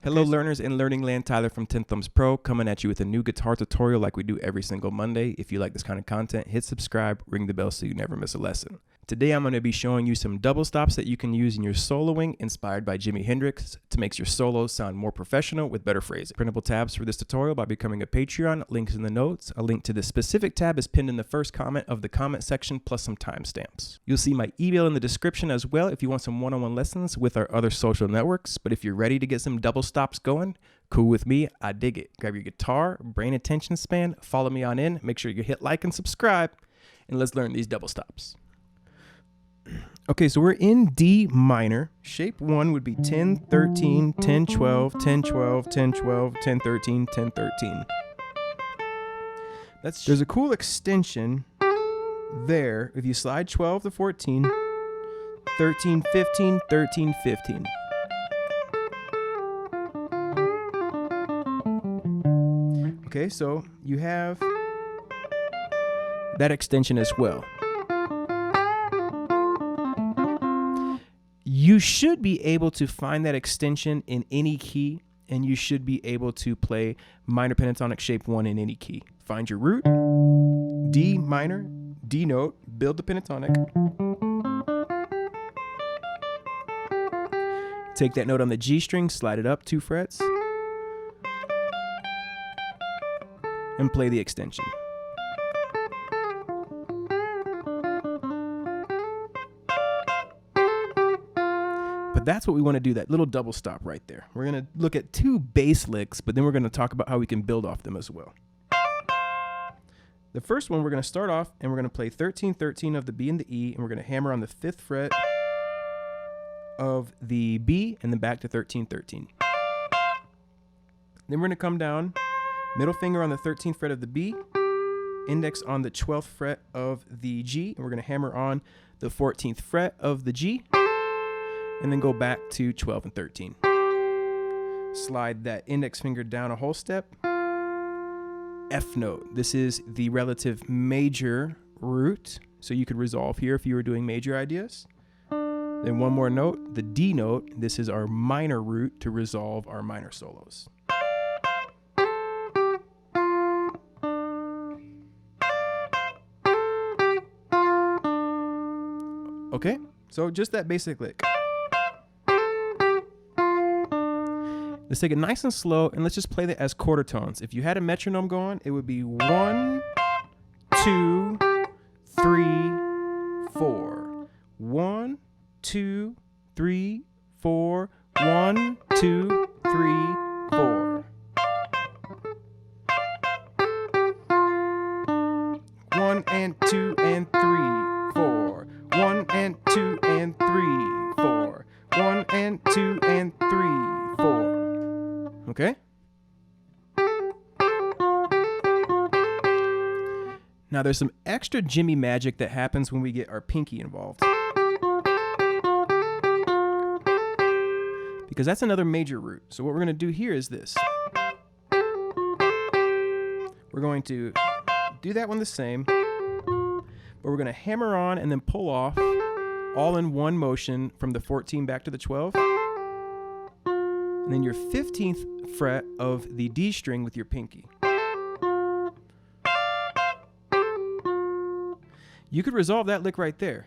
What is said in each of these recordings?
Hello learners in Learning Land, Tyler from 10 Thumbs Pro coming at you with a new guitar tutorial like we do every single Monday. If you like this kind of content, hit subscribe, ring the bell so you never miss a lesson. Today I'm going to be showing you some double stops that you can use in your soloing inspired by Jimi Hendrix to make your solos sound more professional with better phrasing. Printable tabs for this tutorial by becoming a Patreon, links in the notes. A link to this specific tab is pinned in the first comment of the comment section plus some timestamps. You'll see my email in the description as well if you want some one-on-one lessons with our other social networks. But if you're ready to get some double stops going, cool with me, I dig it. Grab your guitar, brain attention span, follow me on in, make sure you hit like and subscribe, and let's learn these double stops. Okay, so we're in D minor. Shape 1 would be 10, 13, 10, 12, 10, 12, 10, 12, 10, 13, 10, 13. There's a cool extension there. If you slide 12 to 14, 13, 15, 13, 15. Okay, so you have that extension as well. You should be able to find that extension in any key, and you should be able to play minor pentatonic shape 1 in any key. Find your root, D minor, D note, build the pentatonic. Take that note on the G string, slide it up 2 frets, and play the extension. But that's what we want to do, that little double stop right there. We're going to look at 2 bass licks, but then we're going to talk about how we can build off them as well. The first one, we're going to start off and we're going to play 13, 13 of the B and the E, and we're going to hammer on the 5th fret of the B and then back to 13, 13. Then we're going to come down, middle finger on the 13th fret of the B, index on the 12th fret of the G, and we're going to hammer on the 14th fret of the G, and then go back to 12 and 13. Slide that index finger down a whole step. F note. This is the relative major root, so you could resolve here if you were doing major ideas. Then one more note, the D note. This is our minor root to resolve our minor solos. Okay, so just that basic lick. Let's take it nice and slow, and let's just play that as quarter tones. If you had a metronome going, it would be 1, 2, 3, 4. 1, 2, 3, 4. 1, 2, 3, 4. 1 and 2 and 3, 4. 1 and 2 and 3, 4. 1 and 2 and 3, 4. Okay? Now there's some extra Jimi magic that happens when we get our pinky involved. Because that's another major root. So what we're going to do here is this. We're going to do that one the same, but we're going to hammer on and then pull off all in one motion from the 14 back to the 12. And then your 15th fret of the D string with your pinky. You could resolve that lick right there.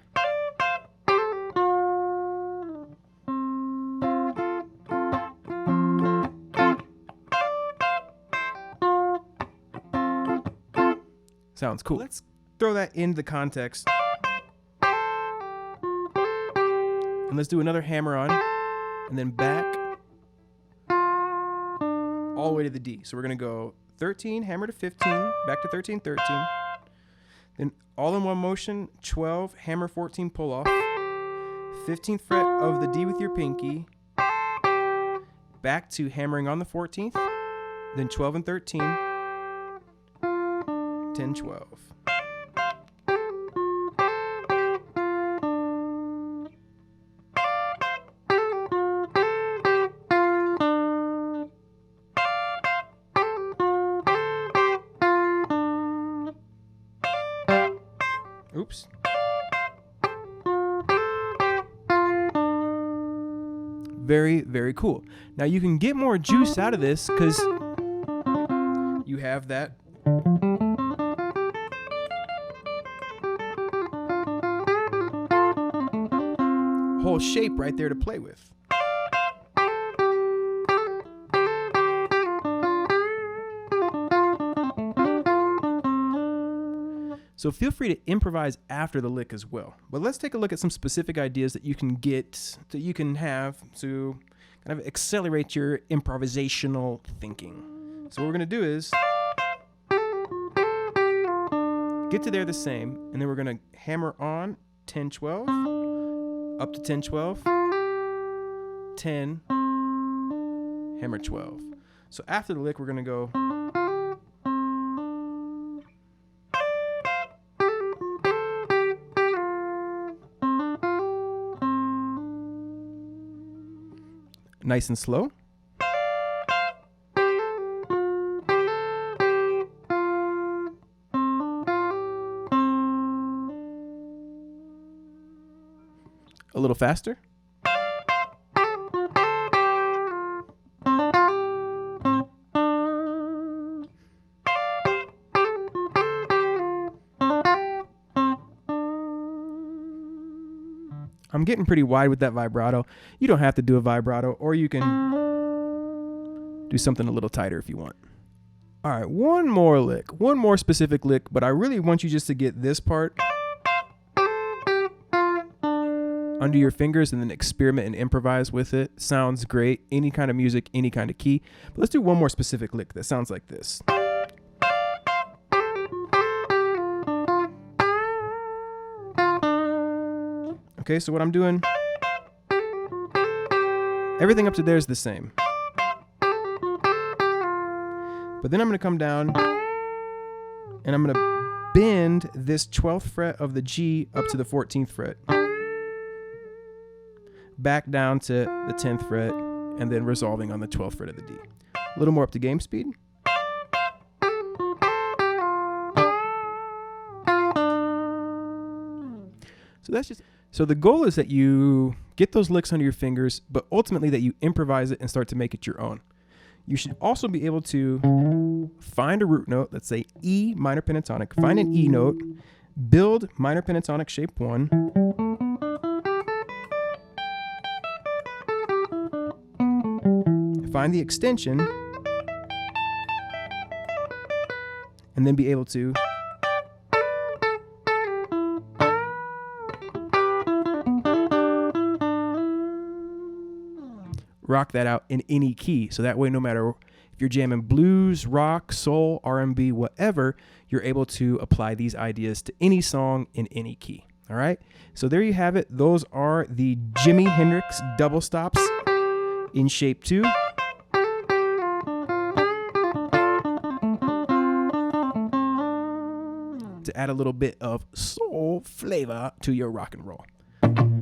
Sounds cool. Let's throw that into the context. And let's do another hammer on, and then back all the way to the D. So we're going to go 13, hammer to 15, back to 13, 13. Then all in one motion, 12, hammer 14, pull off. 15th fret of the D with your pinky. Back to hammering on the 14th. Then 12 and 13. 10, 12. Oops. Very, very cool. Now you can get more juice out of this because you have that whole shape right there to play with. So feel free to improvise after the lick as well. But let's take a look at some specific ideas that you can get, that you can have to kind of accelerate your improvisational thinking. So what we're going to do is get to there the same, and then we're going to hammer on 10-12, up to 10-12, 10, hammer 12. So after the lick, we're going to go nice and slow. A little faster. I'm getting pretty wide with that vibrato. You don't have to do a vibrato, or you can do something a little tighter if you want. All right, one more lick, one more specific lick, but I really want you just to get this part under your fingers and then experiment and improvise with it. Sounds great. Any kind of music, any kind of key. But let's do one more specific lick that sounds like this. Okay, so what I'm doing, everything up to there is the same. But then I'm going to come down and I'm going to bend this 12th fret of the G up to the 14th fret. Back down to the 10th fret and then resolving on the 12th fret of the D. A little more up to game speed. So the goal is that you get those licks under your fingers, but ultimately that you improvise it and start to make it your own. You should also be able to find a root note, let's say E minor pentatonic, find an E note, build minor pentatonic shape 1, find the extension, and then be able to rock that out in any key. So that way, no matter if you're jamming blues, rock, soul, R&B, whatever, you're able to apply these ideas to any song in any key. All right. So there you have it. Those are the Jimi Hendrix double stops in shape 2. To add a little bit of soul flavor to your rock and roll.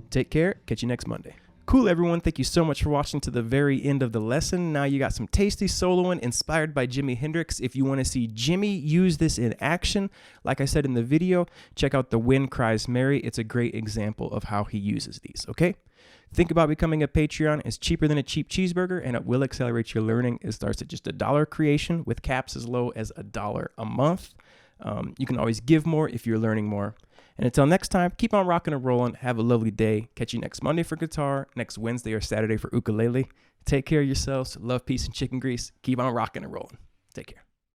Take care. Catch you next Monday. Cool, everyone. Thank you so much for watching to the very end of the lesson. Now you got some tasty soloing inspired by Jimi Hendrix. If you want to see Jimmy use this in action, like I said in the video, check out the Wind Cries Mary. It's a great example of how he uses these, okay? Think about becoming a Patreon. It's cheaper than a cheap cheeseburger, and it will accelerate your learning. It starts at just $1 creation with caps as low as $1 a month. You can always give more if you're learning more. And until next time, keep on rocking and rolling. Have a lovely day. Catch you next Monday for guitar, next Wednesday or Saturday for ukulele. Take care of yourselves. Love, peace, and chicken grease. Keep on rocking and rolling. Take care.